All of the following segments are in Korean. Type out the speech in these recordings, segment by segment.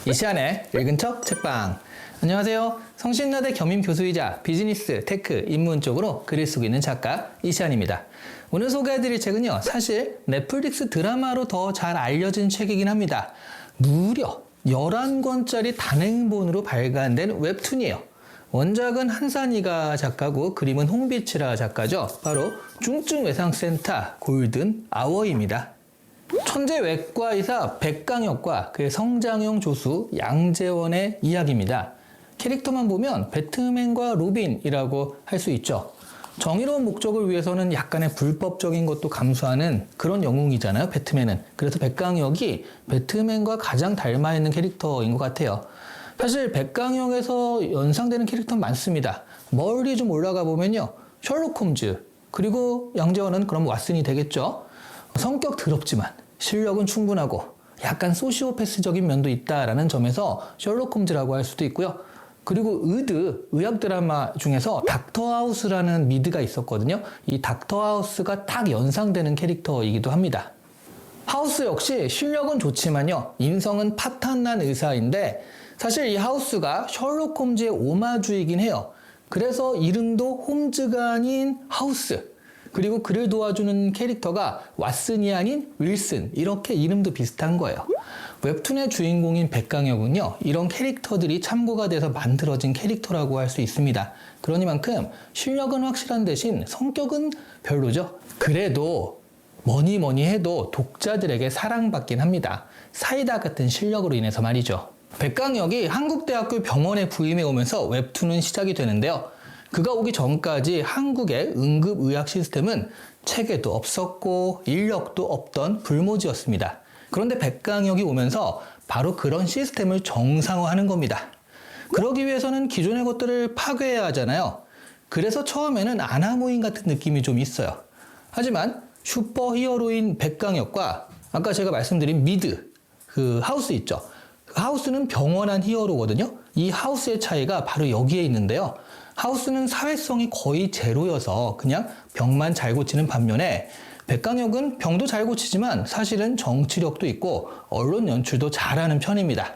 이시안의 읽은 척 책방. 안녕하세요. 성신여대 겸임교수이자 비즈니스, 테크, 인문 쪽으로 글을 쓰고 있는 작가 이시안입니다. 오늘 소개해드릴 책은요, 사실 넷플릭스 드라마로 더 잘 알려진 책이긴 합니다. 무려 11권짜리 단행본으로 발간된 웹툰이에요. 원작은 한산이가 작가고 그림은 홍비치라 작가죠. 바로 중증외상센터 골든 아워입니다. 천재 외과의사 백강혁과 그의 성장형 조수 양재원의 이야기입니다. 캐릭터만 보면 배트맨과 로빈이라고 할 수 있죠. 정의로운 목적을 위해서는 약간의 불법적인 것도 감수하는 그런 영웅이잖아요, 배트맨은. 그래서 백강혁이 배트맨과 가장 닮아있는 캐릭터인 것 같아요. 사실 백강혁에서 연상되는 캐릭터는 많습니다. 멀리 좀 올라가 보면요, 셜록 홈즈, 그리고 양재원은 그럼 왓슨이 되겠죠. 성격 더럽지만 실력은 충분하고 약간 소시오패스적인 면도 있다라는 점에서 셜록 홈즈라고 할 수도 있고요. 그리고 의학 드라마 중에서 닥터 하우스라는 미드가 있었거든요. 이 닥터 하우스가 딱 연상되는 캐릭터이기도 합니다. 하우스 역시 실력은 좋지만요, 인성은 파탄난 의사인데, 사실 이 하우스가 셜록 홈즈의 오마주이긴 해요. 그래서 이름도 홈즈가 아닌 하우스, 그리고 그를 도와주는 캐릭터가 왓슨이 아닌 윌슨, 이렇게 이름도 비슷한 거예요. 웹툰의 주인공인 백강혁은요, 이런 캐릭터들이 참고가 돼서 만들어진 캐릭터라고 할 수 있습니다. 그러니만큼 실력은 확실한 대신 성격은 별로죠. 그래도 뭐니 해도 독자들에게 사랑받긴 합니다. 사이다 같은 실력으로 인해서 말이죠. 백강혁이 한국대학교 병원에 부임해 오면서 웹툰은 시작이 되는데요. 그가 오기 전까지 한국의 응급의학 시스템은 체계도 없었고 인력도 없던 불모지였습니다. 그런데 백강혁이 오면서 바로 그런 시스템을 정상화하는 겁니다. 그러기 위해서는 기존의 것들을 파괴해야 하잖아요. 그래서 처음에는 아나무인 같은 느낌이 좀 있어요. 하지만 슈퍼히어로인 백강혁과 아까 제가 말씀드린 미드, 그 하우스 있죠. 그 하우스는 병원한 히어로거든요. 이 하우스의 차이가 바로 여기에 있는데요. 하우스는 사회성이 거의 제로여서 그냥 병만 잘 고치는 반면에 백강혁은 병도 잘 고치지만 사실은 정치력도 있고 언론 연출도 잘하는 편입니다.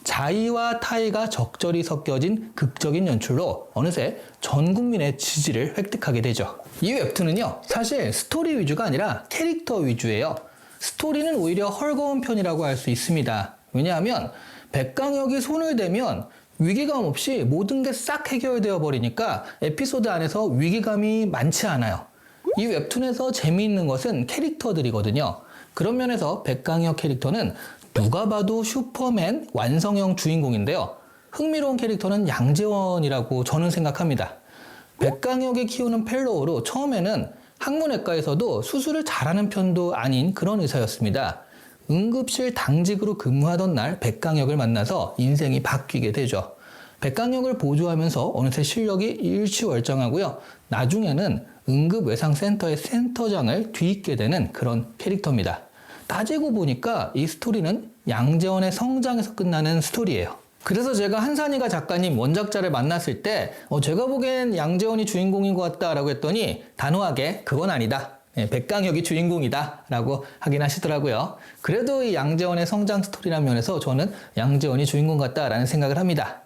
자의와 타의가 적절히 섞여진 극적인 연출로 어느새 전 국민의 지지를 획득하게 되죠. 이 웹툰은요, 사실 스토리 위주가 아니라 캐릭터 위주예요. 스토리는 오히려 헐거운 편이라고 할 수 있습니다. 왜냐하면 백강혁이 손을 대면 위기감 없이 모든 게 싹 해결되어 버리니까 에피소드 안에서 위기감이 많지 않아요. 이 웹툰에서 재미있는 것은 캐릭터들이거든요. 그런 면에서 백강혁 캐릭터는 누가 봐도 슈퍼맨 완성형 주인공인데요. 흥미로운 캐릭터는 양재원이라고 저는 생각합니다. 백강혁이 키우는 펠로우로 처음에는 학문외과에서도 수술을 잘하는 편도 아닌 그런 의사였습니다. 응급실 당직으로 근무하던 날 백강혁을 만나서 인생이 바뀌게 되죠. 백강혁을 보조하면서 어느새 실력이 일취월장하고요. 나중에는 응급외상센터의 센터장을 뒤잇게 되는 그런 캐릭터입니다. 따지고 보니까 이 스토리는 양재원의 성장에서 끝나는 스토리예요. 그래서 제가 한산이가 작가님 원작자를 만났을 때 제가 보기엔 양재원이 주인공인 것 같다라고 했더니 단호하게 그건 아니다. 백강혁이 주인공이다 라고 하긴 하시더라고요. 그래도 이 양재원의 성장 스토리라는 면에서 저는 양재원이 주인공 같다라는 생각을 합니다.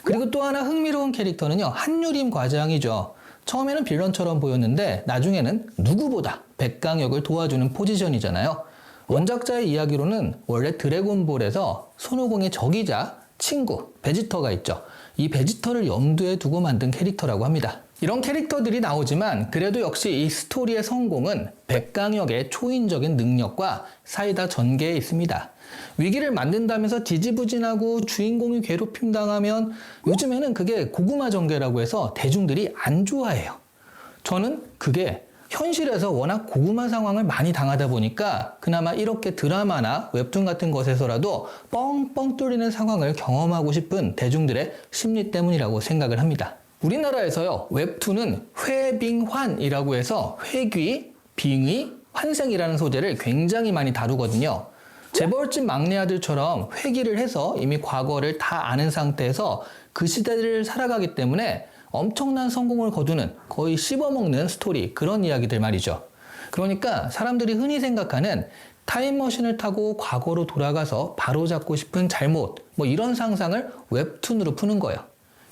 그리고 또 하나 흥미로운 캐릭터는요, 한유림 과장이죠. 처음에는 빌런처럼 보였는데 나중에는 누구보다 백강혁을 도와주는 포지션이잖아요. 원작자의 이야기로는 원래 드래곤볼에서 손오공의 적이자 친구 베지터가 있죠. 이 베지터를 염두에 두고 만든 캐릭터라고 합니다. 이런 캐릭터들이 나오지만 그래도 역시 이 스토리의 성공은 백강혁의 초인적인 능력과 사이다 전개에 있습니다. 위기를 만든다면서 지지부진하고 주인공이 괴롭힘 당하면 요즘에는 그게 고구마 전개라고 해서 대중들이 안 좋아해요. 저는 그게 현실에서 워낙 고구마 상황을 많이 당하다 보니까 그나마 이렇게 드라마나 웹툰 같은 것에서라도 뻥뻥 뚫리는 상황을 경험하고 싶은 대중들의 심리 때문이라고 생각을 합니다. 우리나라에서요, 웹툰은 회빙환이라고 해서 회귀, 빙의, 환생이라는 소재를 굉장히 많이 다루거든요. 재벌집 막내 아들처럼 회귀를 해서 이미 과거를 다 아는 상태에서 그 시대를 살아가기 때문에 엄청난 성공을 거두는 거의 씹어먹는 스토리 그런 이야기들 말이죠. 그러니까 사람들이 흔히 생각하는 타임머신을 타고 과거로 돌아가서 바로잡고 싶은 잘못 뭐 이런 상상을 웹툰으로 푸는 거예요.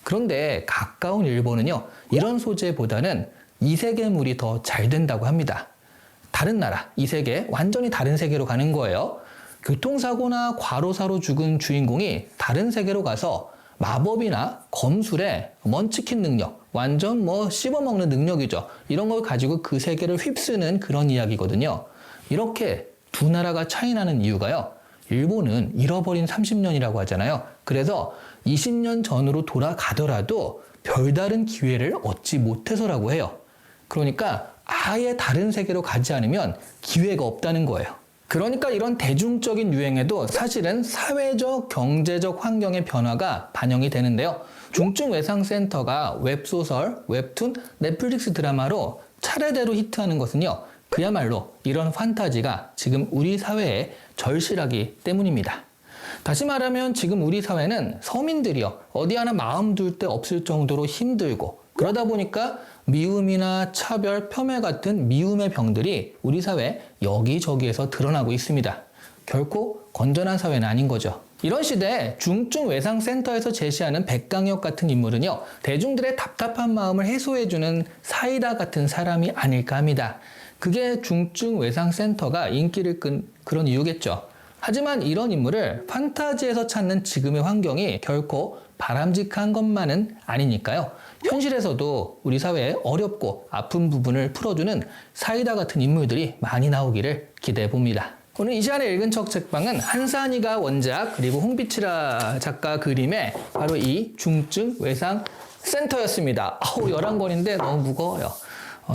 그런데 가까운 일본은요 이런 소재보다는 이세계물이 더 잘 된다고 합니다. 다른 나라, 이 세계 완전히 다른 세계로 가는 거예요. 교통사고나 과로사로 죽은 주인공이 다른 세계로 가서 마법이나 검술에 먼치킨 능력, 완전 뭐 씹어먹는 능력이죠. 이런 걸 가지고 그 세계를 휩쓰는 그런 이야기거든요. 이렇게 두 나라가 차이 나는 이유가요. 일본은 잃어버린 30년이라고 하잖아요. 그래서 20년 전으로 돌아가더라도 별다른 기회를 얻지 못해서라고 해요. 그러니까 아예 다른 세계로 가지 않으면 기회가 없다는 거예요. 그러니까 이런 대중적인 유행에도 사실은 사회적, 경제적 환경의 변화가 반영이 되는데요. 중증외상센터가 웹소설, 웹툰, 넷플릭스 드라마로 차례대로 히트하는 것은요. 그야말로 이런 판타지가 지금 우리 사회에 절실하기 때문입니다. 다시 말하면 지금 우리 사회는 서민들이요. 어디 하나 마음 둘 데 없을 정도로 힘들고 그러다 보니까 미움이나 차별, 폄훼 같은 미움의 병들이 우리 사회 여기저기에서 드러나고 있습니다. 결코 건전한 사회는 아닌 거죠. 이런 시대에 중증외상센터에서 제시하는 백강혁 같은 인물은요. 대중들의 답답한 마음을 해소해주는 사이다 같은 사람이 아닐까 합니다. 그게 중증외상센터가 인기를 끈 그런 이유겠죠. 하지만 이런 인물을 판타지에서 찾는 지금의 환경이 결코 바람직한 것만은 아니니까요. 현실에서도 우리 사회에 어렵고 아픈 부분을 풀어주는 사이다 같은 인물들이 많이 나오기를 기대해 봅니다. 오늘 이 시간에 읽은 척 책방은 한산이가 원작 그리고 홍비치라 작가 그림의 바로 이 중증외상센터였습니다. 11권인데 너무 무거워요.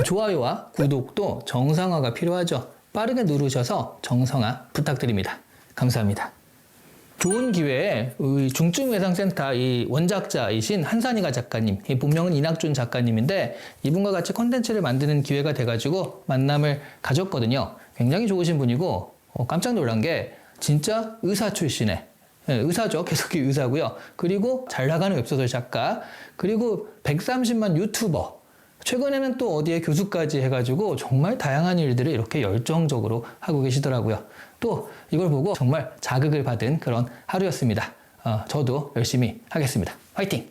좋아요와 구독도 정상화가 필요하죠. 빠르게 누르셔서 정상화 부탁드립니다. 감사합니다. 좋은 기회에 중증외상센터 이 원작자이신 한산이가 작가님, 이 본명은 이낙준 작가님인데 이분과 같이 콘텐츠를 만드는 기회가 돼가지고 만남을 가졌거든요. 굉장히 좋으신 분이고 깜짝 놀란 게 진짜 의사 출신의 의사죠. 계속 의사고요. 그리고 잘 나가는 웹소설 작가, 그리고 130만 유튜버, 최근에는 또 어디에 교수까지 해가지고 정말 다양한 일들을 이렇게 열정적으로 하고 계시더라고요. 또 이걸 보고 정말 자극을 받은 그런 하루였습니다. 저도 열심히 하겠습니다. 화이팅!